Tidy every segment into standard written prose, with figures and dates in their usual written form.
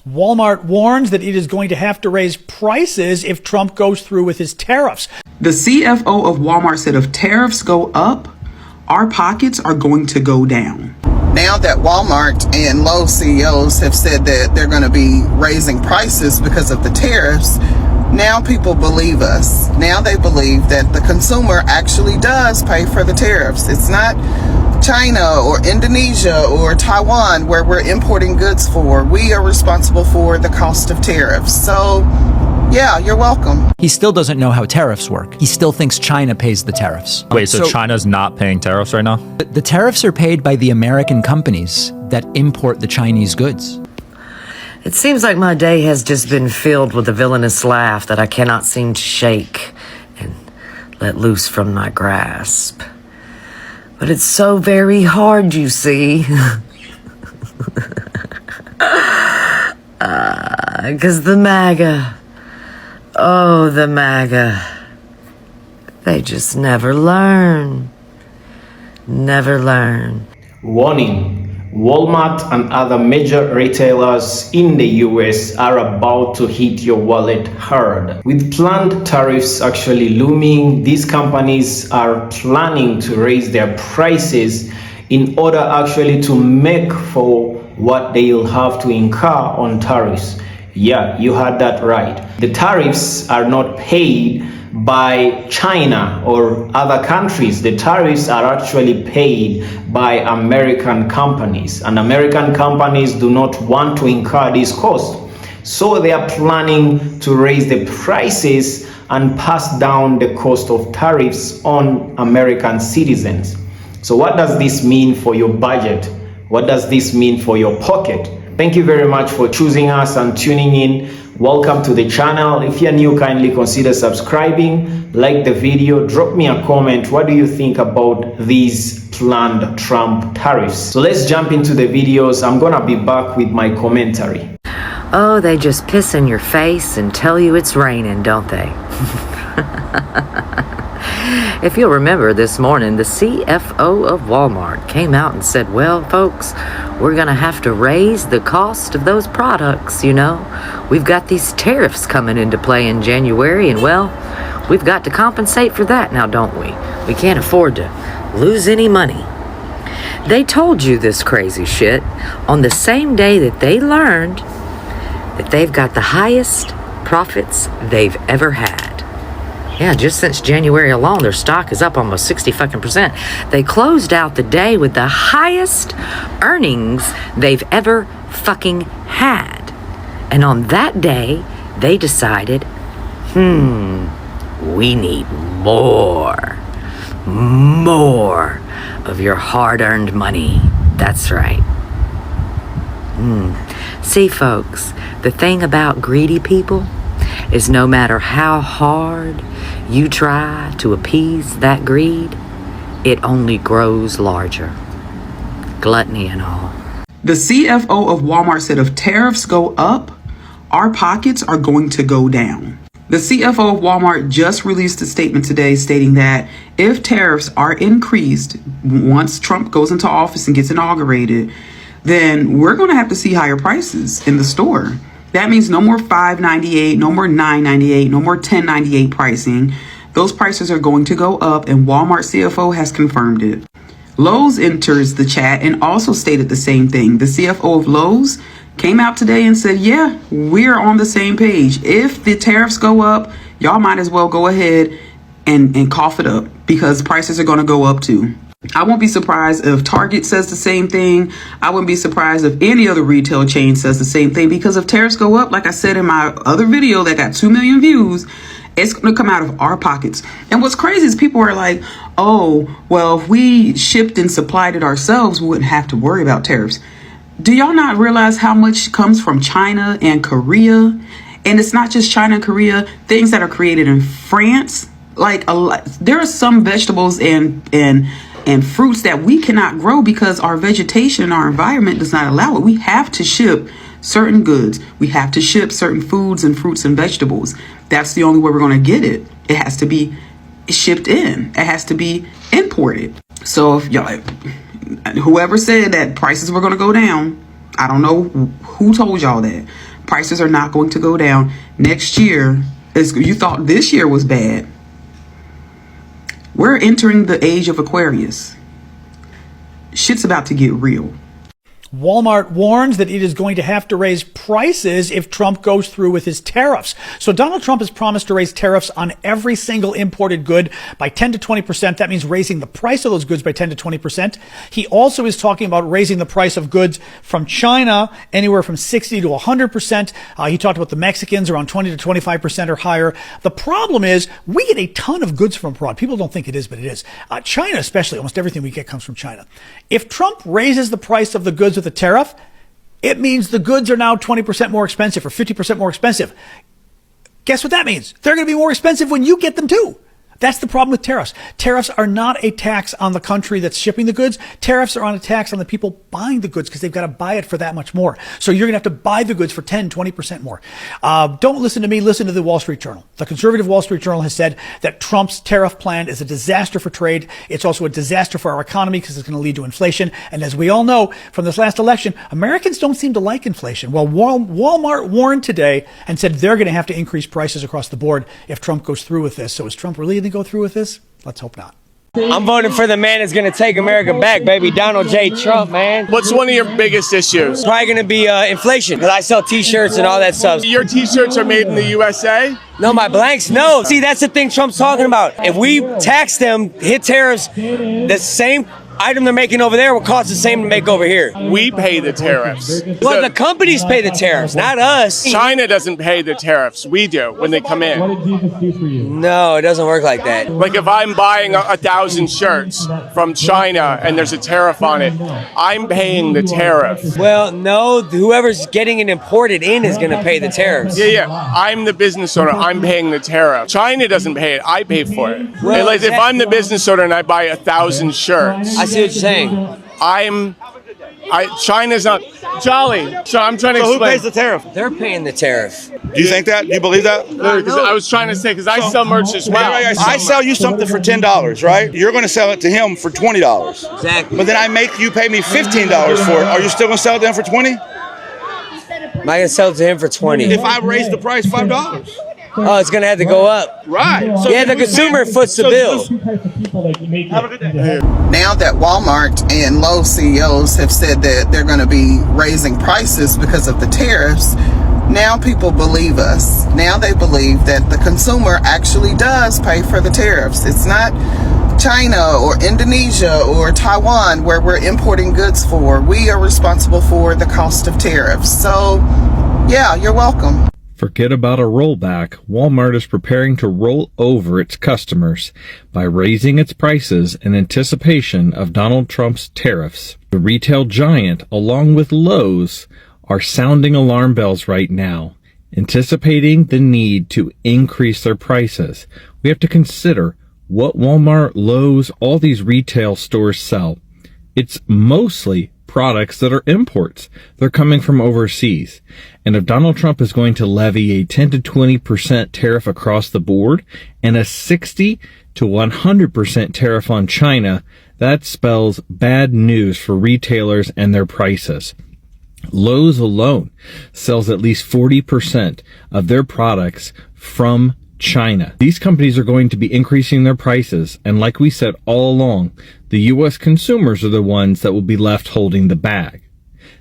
Walmart warns that it is going to have to raise prices if Trump goes through with his tariffs. The CFO of Walmart said if tariffs go up, our pockets are going to go down. Now that Walmart and Lowe's CEOs have said that they're going to be raising prices because of the tariffs, now people believe us. Now they believe that the consumer actually does pay for the tariffs. It's not China or Indonesia or Taiwan where we're importing goods for. We are responsible for the cost of tariffs. So, yeah, you're welcome. He still doesn't know how tariffs work. He still thinks China pays the tariffs. Wait, so China's not paying tariffs right now? The tariffs are paid by the American companies that import the Chinese goods. It seems like my day has just been filled with a villainous laugh that I cannot seem to shake and let loose from my grasp. But it's so very hard, you see. Because the MAGA, oh, the MAGA, they just never learn. Never learn. Warning. Walmart and other major retailers in the US are about to hit your wallet hard. With planned tariffs actually looming, these companies are planning to raise their prices in order actually to make for what they'll have to incur on tariffs. Yeah, you heard that right. The tariffs are not paid by China or other countries. The tariffs are actually paid by American companies, and American companies do not want to incur this cost. So they are planning to raise the prices and pass down the cost of tariffs on American citizens. So what does this mean for your budget? What does this mean for your pocket? Thank you very much for choosing us and tuning in. Welcome to the channel. If you're new, kindly consider subscribing, like the video, drop me a comment. What do you think about these planned Trump tariffs? So let's jump into the videos. I'm gonna be back with my commentary. Oh, they just piss in your face and tell you it's raining, don't they? If you'll remember this morning, the CFO of Walmart came out and said, well, folks, we're going to have to raise the cost of those products, you know. We've got these tariffs coming into play in January, and, well, we've got to compensate for that now, don't we? We can't afford to lose any money. They told you this crazy shit on the same day that they learned that they've got the highest profits they've ever had. Yeah, just since January alone, their stock is up almost 60%. They closed out the day with the highest earnings they've ever fucking had. And on that day, they decided, we need more of your hard-earned money. That's right. See, folks, the thing about greedy people is no matter how hard you try to appease that greed, it only grows larger. Gluttony and all. The CFO of Walmart said if tariffs go up, our pockets are going to go down. The CFO of Walmart just released a statement today stating that if tariffs are increased once Trump goes into office and gets inaugurated, then we're going to have to see higher prices in the store. That means no more $5.98, no more $9.98, no more $10.98 pricing. Those prices are going to go up, and Walmart CFO has confirmed it. Lowe's enters the chat and also stated the same thing. The CFO of Lowe's came out today and said, yeah, we're on the same page. If the tariffs go up, y'all might as well go ahead and cough it up because prices are going to go up too. I won't be surprised if Target says the same thing. I wouldn't be surprised if any other retail chain says the same thing, because if tariffs go up, like I said in my other video that got 2 million views, it's going to come out of our pockets. And what's crazy is people are like, oh, well, if we shipped and supplied it ourselves, we wouldn't have to worry about tariffs. Do y'all not realize how much comes from China and Korea? And it's not just China and Korea, things that are created in France. Like there are some vegetables and fruits that we cannot grow because our vegetation, our environment does not allow it. We have to ship certain goods. We have to ship certain foods and fruits and vegetables. That's the only way we're going to get it. It has to be shipped in. It has to be imported. So if y'all, whoever said that prices were going to go down, I don't know who told y'all that. Prices are not going to go down. Next year, you thought this year was bad. We're entering the age of Aquarius. Shit's about to get real. Walmart warns that it is going to have to raise prices if Trump goes through with his tariffs. So Donald Trump has promised to raise tariffs on every single imported good by 10 to 20%. That means raising the price of those goods by 10 to 20%. He also is talking about raising the price of goods from China anywhere from 60 to 100%. He talked about the Mexicans around 20 to 25% or higher. The problem is we get a ton of goods from abroad. People don't think it is, but it is. China especially, almost everything we get comes from China. If Trump raises the price of the goods with a tariff, it means the goods are now 20% more expensive or 50% more expensive. Guess what that means? They're going to be more expensive when you get them too. That's the problem with tariffs. Tariffs are not a tax on the country that's shipping the goods. Tariffs are on a tax on the people buying the goods because they've got to buy it for that much more. So you're going to have to buy the goods for 10, 20% more. Don't listen to me. Listen to the Wall Street Journal. The conservative Wall Street Journal has said that Trump's tariff plan is a disaster for trade. It's also a disaster for our economy because it's going to lead to inflation. And as we all know from this last election, Americans don't seem to like inflation. Well, Walmart warned today and said they're going to have to increase prices across the board if Trump goes through with this. So is Trump really going to go through with this? Let's hope not. I'm voting for the man that's going to take America back, baby. Donald J. Trump, man. What's one of your biggest issues? Probably going to be inflation, because I sell T-shirts and all that stuff. Your T-shirts are made in the USA? No, my blanks, no. See, that's the thing Trump's talking about. If we tax them, hit tariffs, the same item they're making over there will cost the same to make over here. We pay the tariffs. Well, the companies pay the tariffs, not us. China doesn't pay the tariffs. We do when they come in. What did Jesus do for you? No, it doesn't work like that. Like if I'm buying 1,000 shirts from China and there's a tariff on it, I'm paying the tariff. Well, no, whoever's getting it imported in is going to pay the tariffs. Yeah. I'm the business owner. I'm paying the tariff. China doesn't pay it. I pay for it. Well, like if I'm the business owner and I buy 1,000 shirts, I see what you're saying. China's not Jolly. So I'm trying to explain. Who pays the tariff? They're paying the tariff. Do you think that? Do you believe that? I was trying to say, because I sell merch as well. I sell you something for $10, right? You're going to sell it to him for $20. Exactly. But then I make you pay me $15 for it. Are you still going to sell it to him for $20? Am I going to sell it to him for $20? If I raise the price $5. Oh, it's going to have to go up. Right. So yeah, the consumer foots the bill. Have a good day. Now that Walmart and Lowe's CEOs have said that they're going to be raising prices because of the tariffs, now people believe us. Now they believe that the consumer actually does pay for the tariffs. It's not China or Indonesia or Taiwan where we're importing goods for. We are responsible for the cost of tariffs. So, yeah, you're welcome. Forget about a rollback. Walmart is preparing to roll over its customers by raising its prices in anticipation of Donald Trump's tariffs. The retail giant, along with Lowe's, are sounding alarm bells right now, anticipating the need to increase their prices. We have to consider what Walmart, Lowe's, all these retail stores sell. It's mostly products that are imports. They're coming from overseas. And if Donald Trump is going to levy a 10 to 20% tariff across the board and a 60 to 100% tariff on China, that spells bad news for retailers and their prices. Lowe's alone sells at least 40% of their products from China. These companies are going to be increasing their prices, and like we said all along, the U.S. consumers are the ones that will be left holding the bag.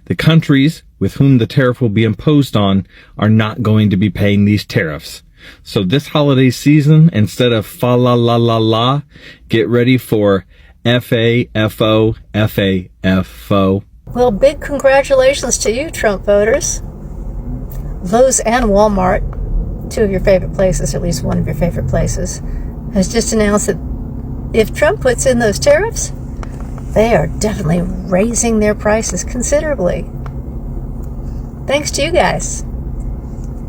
The countries with whom the tariff will be imposed on are not going to be paying these tariffs. So this holiday season, instead of fa la la la la, get ready for FAFO, FAFO. Well, big congratulations to you, Trump voters. Lowe's and Walmart, two of your favorite places, at least one of your favorite places, has just announced that if Trump puts in those tariffs, they are definitely raising their prices considerably. Thanks to you guys.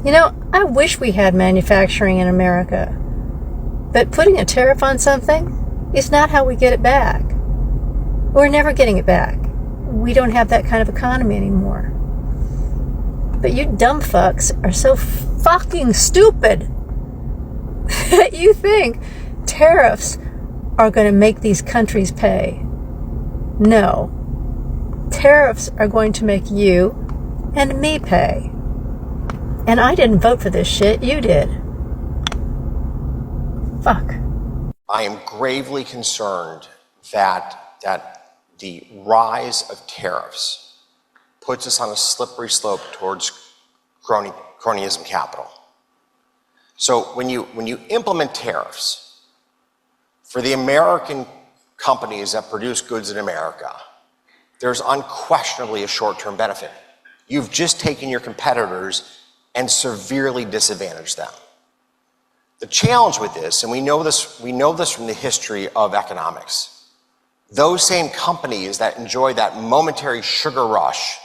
You know, I wish we had manufacturing in America, but putting a tariff on something is not how we get it back. We're never getting it back. We don't have that kind of economy anymore. But you dumb fucks are so fucking stupid that you think tariffs are going to make these countries pay. No. tariffs are going to make you and me pay. And I didn't vote for this shit, you did. Fuck. I am gravely concerned that the rise of tariffs puts us on a slippery slope towards cronyism capital. So when you implement tariffs for the American companies that produce goods in America, there's unquestionably a short-term benefit. You've just taken your competitors and severely disadvantaged them. The challenge with this, and we know this from the history of economics, those same companies that enjoy that momentary sugar rush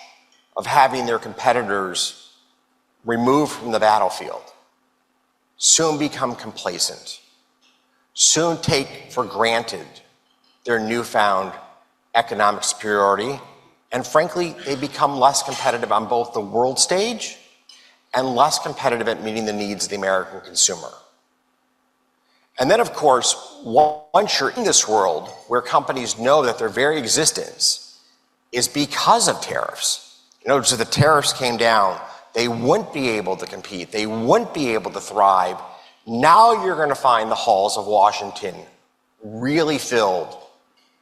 of having their competitors removed from the battlefield soon become complacent, soon take for granted their newfound economic superiority, and frankly, they become less competitive on both the world stage and less competitive at meeting the needs of the American consumer. And then, of course, once you're in this world where companies know that their very existence is because of tariffs, in other words, if the tariffs came down, they wouldn't be able to compete, they wouldn't be able to thrive. Now you're going to find the halls of Washington really filled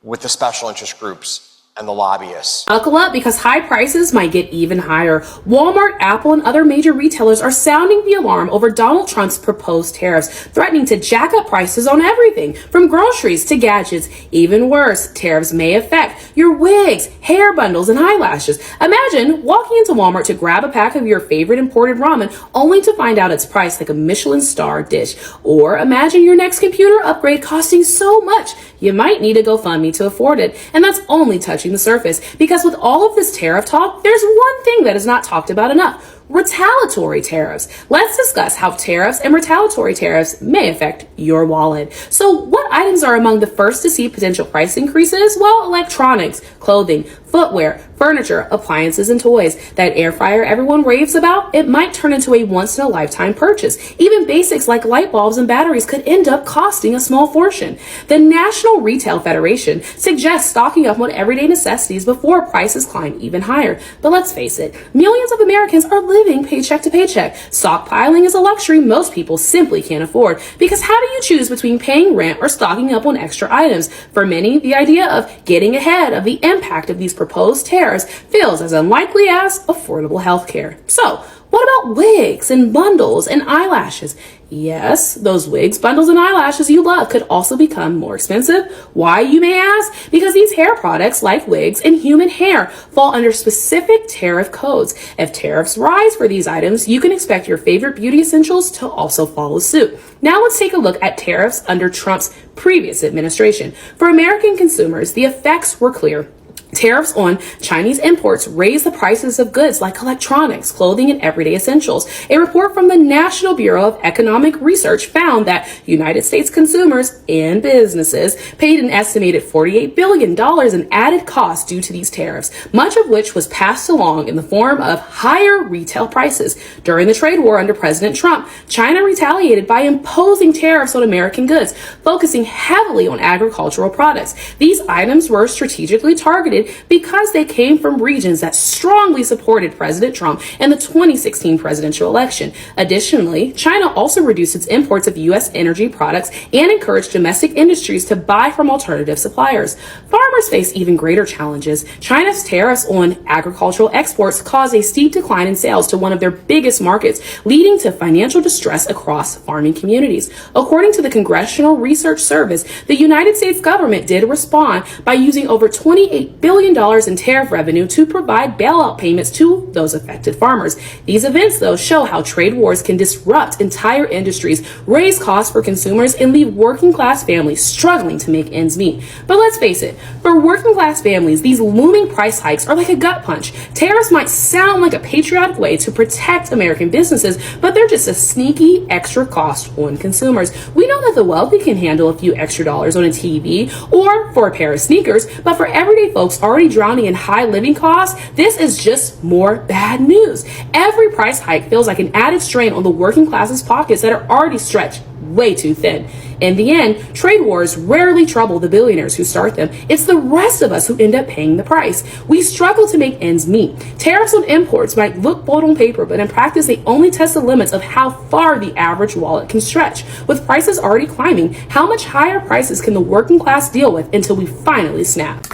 with the special interest groups and the lobbyists. Buckle up, because high prices might get even higher. Walmart, Apple, and other major retailers are sounding the alarm over Donald Trump's proposed tariffs, threatening to jack up prices on everything from groceries to gadgets. Even worse, tariffs may affect your wigs, hair bundles, and eyelashes. Imagine walking into Walmart to grab a pack of your favorite imported ramen only to find out it's priced like a Michelin star dish. Or imagine your next computer upgrade costing so much you might need a GoFundMe to afford it. And that's only touching the surface, because with all of this tariff talk, there's one thing that is not talked about enough: retaliatory tariffs. Let's discuss how tariffs and retaliatory tariffs may affect your wallet. So what items are among the first to see potential price increases? Well, electronics, clothing, footwear, furniture, appliances, and toys. That air fryer everyone raves about, it might turn into a once-in-a-lifetime purchase. Even basics like light bulbs and batteries could end up costing a small fortune. The National Retail Federation suggests stocking up on everyday necessities before prices climb even higher. But let's face it, millions of Americans are living paycheck to paycheck. Stockpiling is a luxury most people simply can't afford, because how do you choose between paying rent or stocking up on extra items? For many, the idea of getting ahead of the impact of these proposed tariffs feels as unlikely as affordable health care. So, what about wigs and bundles and eyelashes? Yes, those wigs, bundles, and eyelashes you love could also become more expensive. Why, you may ask? Because these hair products, like wigs and human hair, fall under specific tariff codes. If tariffs rise for these items, you can expect your favorite beauty essentials to also follow suit. Now let's take a look at tariffs under Trump's previous administration. For American consumers, the effects were clear. Tariffs on Chinese imports raised the prices of goods like electronics, clothing, and everyday essentials. A report from the National Bureau of Economic Research found that United States consumers and businesses paid an estimated $48 billion in added costs due to these tariffs, much of which was passed along in the form of higher retail prices. During the trade war under President Trump, China retaliated by imposing tariffs on American goods, focusing heavily on agricultural products. These items were strategically targeted because they came from regions that strongly supported President Trump in the 2016 presidential election. Additionally, China also reduced its imports of U.S. energy products and encouraged domestic industries to buy from alternative suppliers. Farmers face even greater challenges. China's tariffs on agricultural exports caused a steep decline in sales to one of their biggest markets, leading to financial distress across farming communities. According to the Congressional Research Service, the United States government did respond by using over $28 billion in tariff revenue to provide bailout payments to those affected farmers. These events, though, show how trade wars can disrupt entire industries, raise costs for consumers, and leave working-class families struggling to make ends meet. But let's face it, for working-class families, these looming price hikes are like a gut punch. Tariffs might sound like a patriotic way to protect American businesses, but they're just a sneaky extra cost on consumers. We know that the wealthy can handle a few extra dollars on a TV or for a pair of sneakers, but for everyday folks already drowning in high living costs, this is just more bad news. Every price hike feels like an added strain on the working class's pockets that are already stretched way too thin. In the end, trade wars rarely trouble the billionaires who start them. It's the rest of us who end up paying the price. We struggle to make ends meet. Tariffs on imports might look bold on paper, but in practice, they only test the limits of how far the average wallet can stretch. With prices already climbing, how much higher prices can the working class deal with until we finally snap?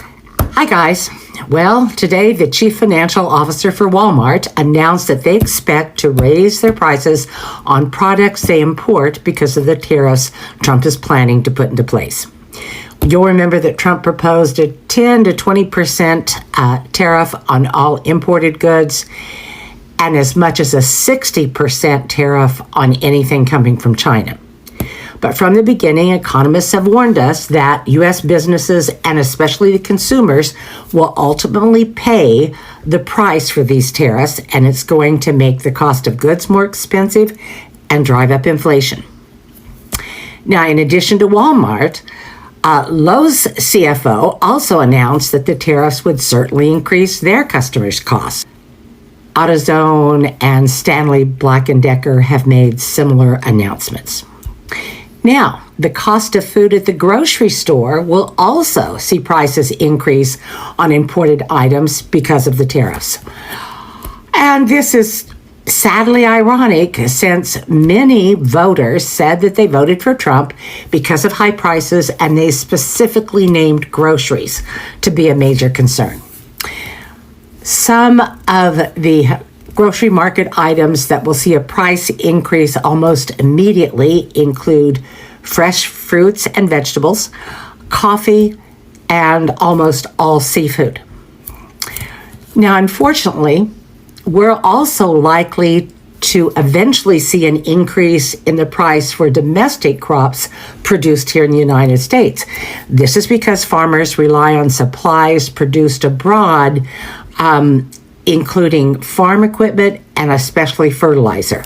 Hi, guys. Well, today the chief financial officer for Walmart announced that they expect to raise their prices on products they import because of the tariffs Trump is planning to put into place. You'll remember that Trump proposed a 10 to 20% tariff on all imported goods and as much as a 60% tariff on anything coming from China. But from the beginning, economists have warned us that U.S. businesses and especially the consumers will ultimately pay the price for these tariffs, and it's going to make the cost of goods more expensive and drive up inflation. Now, in addition to Walmart, Lowe's CFO also announced that the tariffs would certainly increase their customers' costs. AutoZone and Stanley Black & Decker have made similar announcements. Now, the cost of food at the grocery store will also see prices increase on imported items because of the tariffs. And this is sadly ironic since many voters said that they voted for Trump because of high prices, and they specifically named groceries to be a major concern. Some of the grocery market items that will see a price increase almost immediately include fresh fruits and vegetables, coffee, and almost all seafood. Now, unfortunately, we're also likely to eventually see an increase in the price for domestic crops produced here in the United States. This is because farmers rely on supplies produced abroad, including farm equipment and especially fertilizer.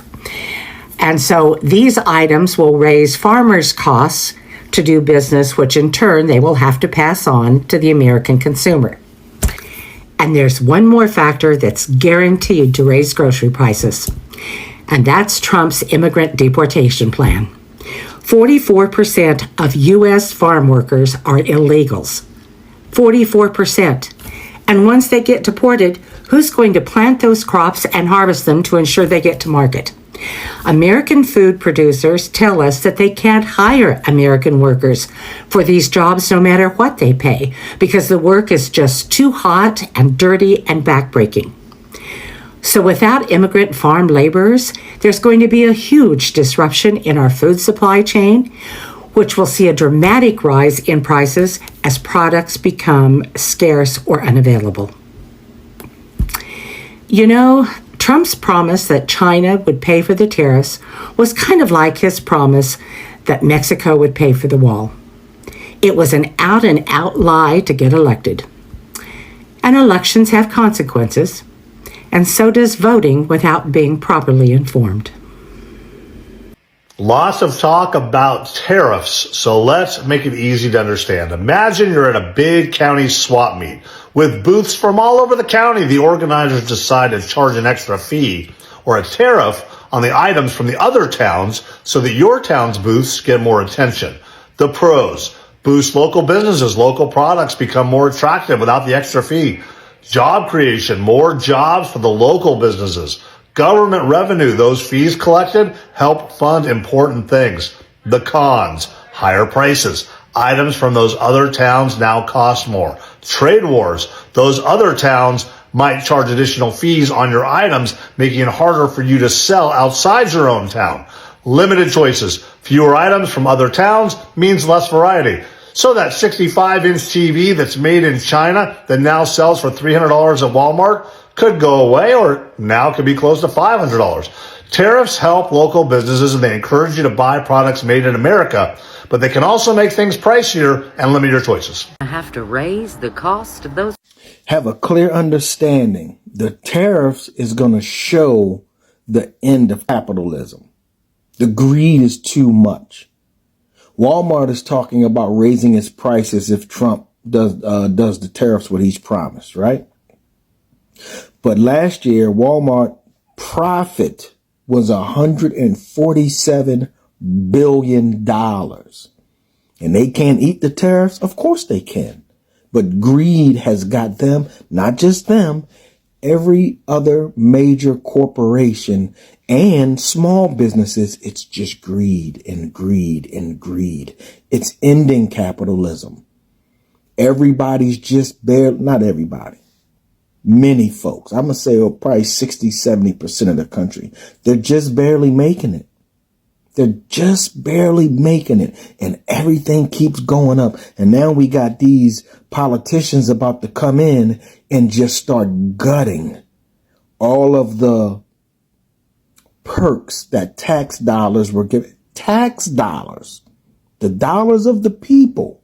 And so these items will raise farmers' costs to do business, which in turn they will have to pass on to the American consumer. And there's one more factor that's guaranteed to raise grocery prices, and that's Trump's immigrant deportation plan. 44% of U.S. farm workers are illegals. 44%. And once they get deported, who's going to plant those crops and harvest them to ensure they get to market? American food producers tell us that they can't hire American workers for these jobs no matter what they pay because the work is just too hot and dirty and backbreaking. So without immigrant farm laborers, there's going to be a huge disruption in our food supply chain, which will see a dramatic rise in prices as products become scarce or unavailable. You know, Trump's promise that China would pay for the tariffs was kind of like his promise that Mexico would pay for the wall. It was an out-and-out lie to get elected. And elections have consequences, and so does voting without being properly informed. Lots of talk about tariffs, so let's make it easy to understand. Imagine you're at a big county swap meet with booths from all over the county. The organizers decide to charge an extra fee or a tariff on the items from the other towns so that your town's booths get more attention. The pros: boost local businesses, local products become more attractive without the extra fee. Job creation, more jobs for the local businesses. Government revenue, those fees collected help fund important things. The cons: higher prices. Items from those other towns now cost more. Trade wars: those other towns might charge additional fees on your items, making it harder for you to sell outside your own town. Limited choices: fewer items from other towns means less variety. So that 65-inch TV that's made in China that now sells for $300 at Walmart could go away, or now could be close to $500. Tariffs help local businesses and they encourage you to buy products made in America, but they can also make things pricier and limit your choices. I have to raise the cost of those. Have a clear understanding. The tariffs is going to show the end of capitalism. The greed is too much. Walmart is talking about raising its prices if Trump does the tariffs what he's promised, right? But last year, Walmart profit was $147 billion. And they can't eat the tariffs? Of course they can. But greed has got them, not just them, every other major corporation and small businesses. It's just greed and greed and greed. It's ending capitalism. Everybody's just barely, not everybody, many folks, I'm going to say probably 60, 70% of the country, they're just barely making it. They're just barely making it. And everything keeps going up. And now we got these politicians about to come in and just start gutting all of the perks that tax dollars were given. Tax dollars, the dollars of the people.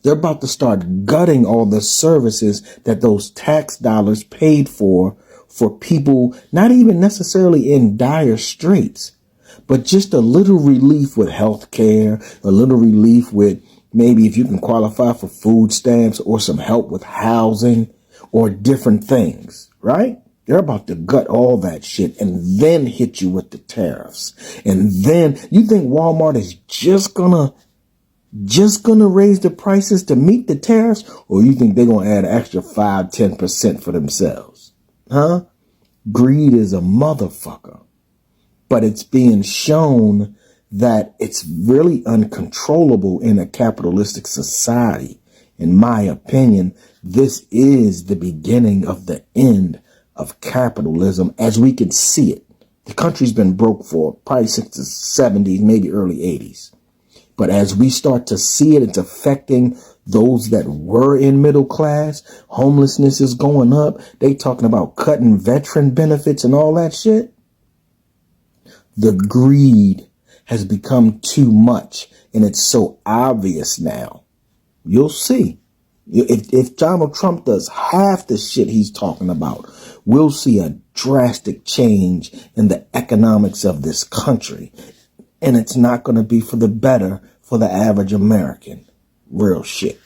They're about to start gutting all the services that those tax dollars paid for people not even necessarily in dire straits, but just a little relief with health care, a little relief with maybe if you can qualify for food stamps or some help with housing or different things, right? They're about to gut all that shit and then hit you with the tariffs. And then you think Walmart is just gonna raise the prices to meet the tariffs, or you think they're gonna add an extra 5-10% for themselves? Huh? Greed is a motherfucker. But it's being shown that it's really uncontrollable in a capitalistic society. In my opinion, this is the beginning of the end of capitalism as we can see it. The country's been broke for probably since the 70s, maybe early 80s. But as we start to see it, it's affecting those that were in middle class. Homelessness is going up. They talking about cutting veteran benefits and all that shit. The greed has become too much, and it's so obvious now. You'll see. If Donald Trump does half the shit he's talking about, we'll see a drastic change in the economics of this country. And it's not going to be for the better for the average American. Real shit.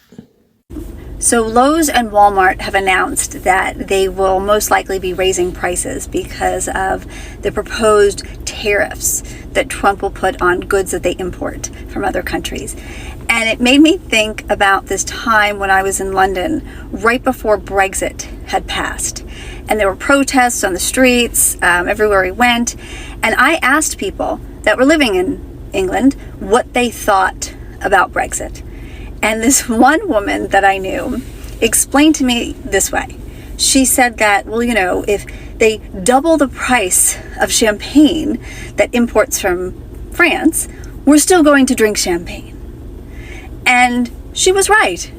So Lowe's and Walmart have announced that they will most likely be raising prices because of the proposed tariffs that Trump will put on goods that they import from other countries. And it made me think about this time when I was in London right before Brexit had passed. And there were protests on the streets everywhere we went. And I asked people that were living in England what they thought about Brexit. And this one woman that I knew explained to me this way. She said that, well, you know, if they double the price of champagne that imports from France, we're still going to drink champagne. And she was right.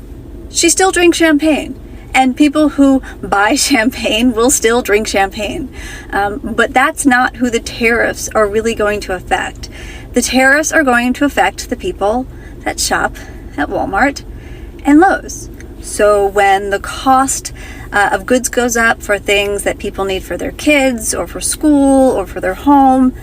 She still drinks champagne. And people who buy champagne will still drink champagne. But that's not who the tariffs are really going to affect. The tariffs are going to affect the people that shop at Walmart and Lowe's. So when the cost of goods goes up for things that people need for their kids or for school or for their home,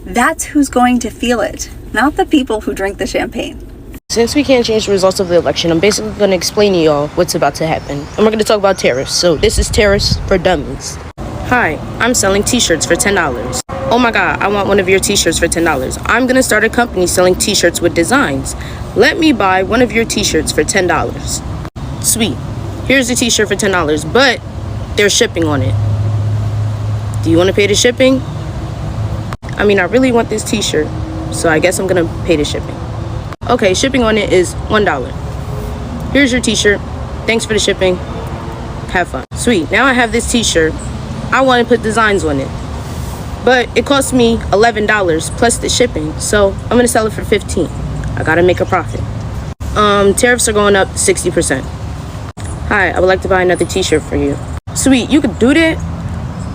that's who's going to feel it, not the people who drink the champagne. Since we can't change the results of the election, I'm basically going to explain to y'all what's about to happen. And we're going to talk about tariffs. So this is Tariffs for Dummies. Hi, I'm selling t-shirts for $10. Oh my God, I want one of your t-shirts for $10. I'm going to start a company selling t-shirts with designs. Let me buy one of your t-shirts for $10. Sweet. Here's the t-shirt for $10, but there's shipping on it. Do you want to pay the shipping? I mean, I really want this t-shirt, so I guess I'm going to pay the shipping. Okay, shipping on it is $1. Here's your t-shirt. Thanks for the shipping. Have fun. Sweet. Now I have this t-shirt. I want to put designs on it. But it cost me $11 plus the shipping, so I'm going to sell it for $15. I got to make a profit. Tariffs are going up 60%. Hi, I would like to buy another t-shirt for you. Sweet, you could do that,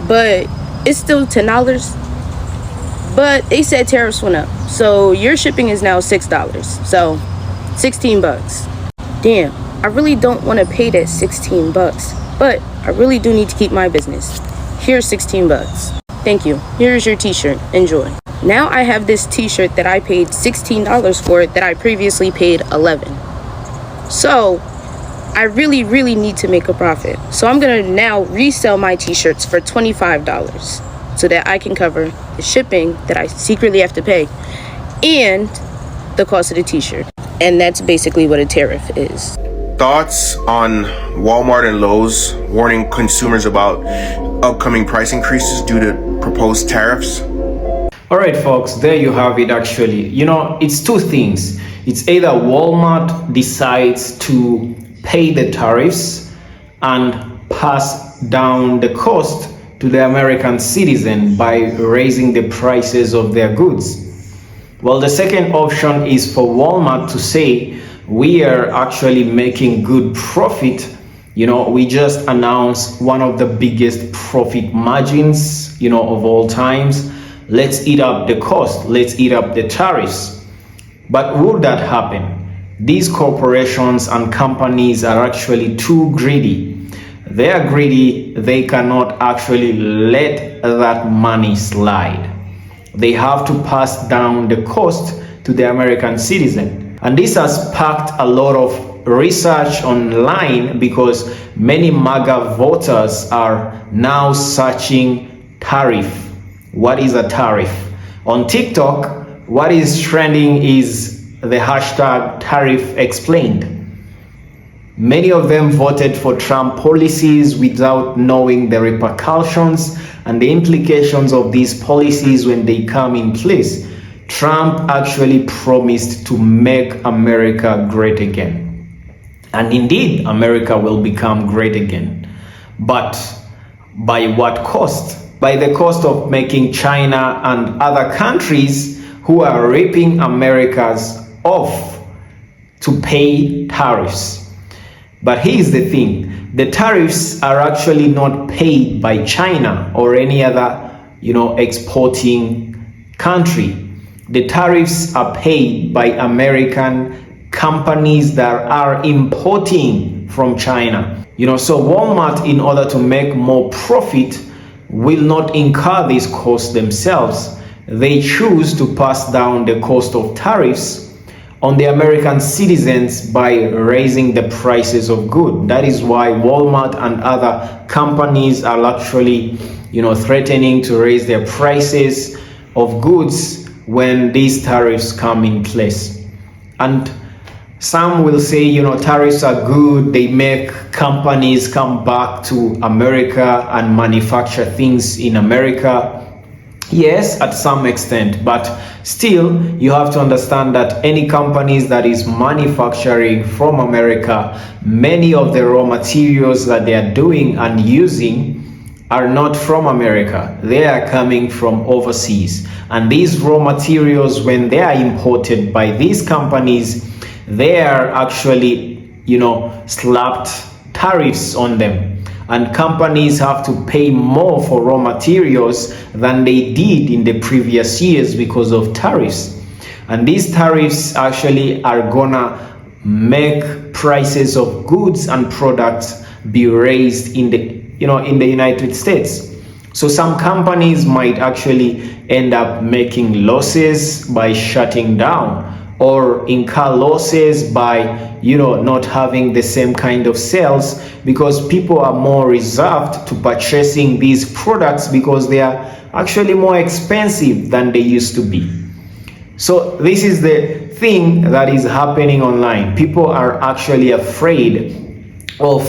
but it's still $10. But they said tariffs went up, so your shipping is now $6. So $16. Damn, I really don't want to pay that $16, but I really do need to keep my business. Here's $16. Thank you. Here's your t-shirt. Enjoy. Now I have this t-shirt that I paid $16 for that I previously paid $11. So I really, really need to make a profit. So I'm gonna now resell my t-shirts for $25 so that I can cover the shipping that I secretly have to pay and the cost of the t-shirt. And that's basically what a tariff is. Thoughts on Walmart and Lowe's warning consumers about upcoming price increases due to proposed tariffs? All right, folks, there you have it actually. It's two things. It's either Walmart decides to pay the tariffs and pass down the cost to the American citizen by raising the prices of their goods. Well, the second option is for Walmart to say, we are actually making good profit. We just announced one of the biggest profit margins, of all times. Let's eat up the cost. Let's eat up the tariffs. But would that happen? These corporations and companies are actually too greedy. They are greedy. They cannot actually let that money slide. They have to pass down the cost to the American citizen. And this has sparked a lot of research online because many MAGA voters are now searching tariff. What is a tariff? On TikTok, what is trending is the hashtag Tariff explained. Many of them voted for Trump policies without knowing the repercussions and the implications of these policies when they come in place. Trump actually promised to make America great again. And indeed, America will become great again. But by what cost? By the cost of making China and other countries who are ripping America's off to pay tariffs. But here's the thing, the tariffs are actually not paid by China or any other, exporting country. The tariffs are paid by American companies that are importing from China. So Walmart, in order to make more profit, will not incur these costs themselves. They choose to pass down the cost of tariffs on the American citizens by raising the prices of goods. That is why Walmart and other companies are actually, threatening to raise their prices of goods when these tariffs come in place. And some will say, tariffs are good. They make companies come back to America and manufacture things in America. Yes, at some extent, but still, you have to understand that any companies that is manufacturing from America, many of the raw materials that they are doing and using are not from America. They are coming from overseas. And these raw materials, when they are imported by these companies, they are actually, slapped tariffs on them. And companies have to pay more for raw materials than they did in the previous years because of tariffs. And these tariffs actually are gonna make prices of goods and products be raised in the United States. So some companies might actually end up making losses by shutting down, or incur losses by not having the same kind of sales, because people are more reserved to purchasing these products because they are actually more expensive than they used to be. So this is the thing that is happening online. People are actually afraid of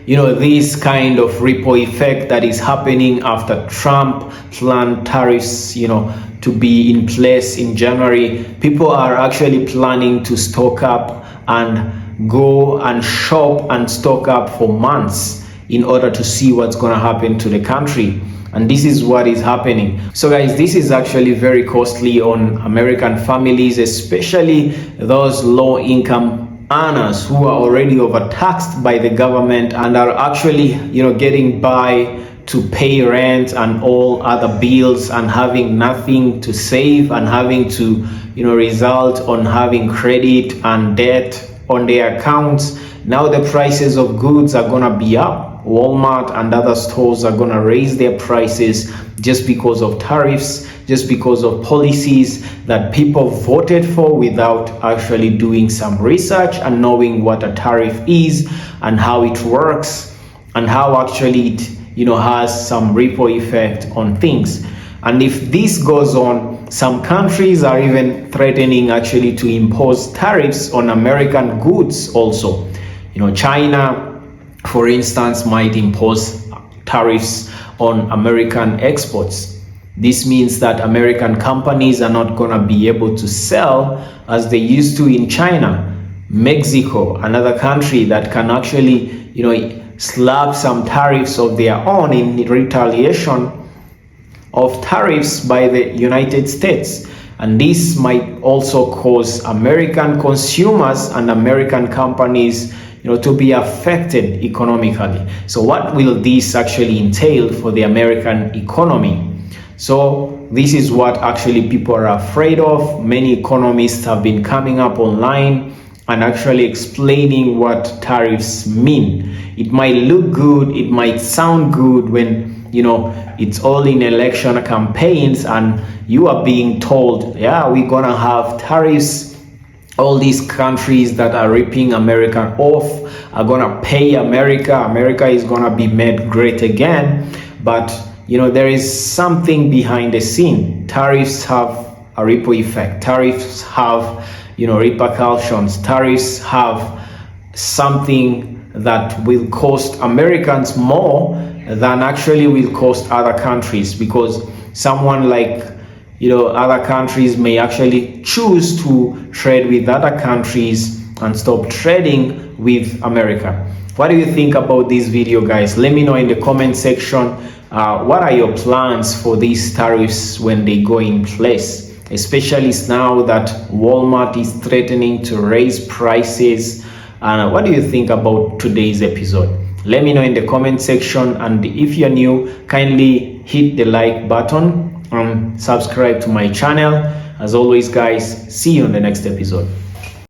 this kind of ripple effect that is happening after Trump planned tariffs to be in place in January. People are actually planning to stock up and go and shop and stock up for months in order to see what's going to happen to the country. And this is what is happening. So guys, this is actually very costly on American families, especially those low income earners who are already overtaxed by the government and are actually getting by to pay rent and all other bills and having nothing to save and having to result on having credit and debt on their accounts. Now the prices of goods are gonna be up. Walmart and other stores are gonna raise their prices. just because of tariffs, just because of policies that people voted for without actually doing some research and knowing what a tariff is and how it works and how actually it has some ripple effect on things. And if this goes on, some countries are even threatening actually to impose tariffs on American goods also. China, for instance, might impose tariffs on American exports. This means that American companies are not going to be able to sell as they used to in China. Mexico, another country that can actually, slap some tariffs of their own in retaliation of tariffs by the United States. And this might also cause American consumers and American companies to be affected economically. So what will this actually entail for the American economy? So this is what actually people are afraid of. Many economists have been coming up online and actually explaining what tariffs mean. It might look good, it might sound good when it's all in election campaigns and you are being told, yeah, we're gonna have tariffs. All these countries that are ripping America off are gonna pay America. America is gonna be made great again. But there is something behind the scene. Tariffs have a ripple effect. Tariffs have repercussions. Tariffs have something that will cost Americans more than actually will cost other countries, because someone like other countries may actually choose to trade with other countries and stop trading with America. What do you think about this video, guys? Let me know in the comment section. What are your plans for these tariffs when they go in place? Especially now that Walmart is threatening to raise prices. What do you think about today's episode? Let me know in the comment section, and if you're new, kindly hit the like button and subscribe to my channel. As always, guys, see you on the next episode.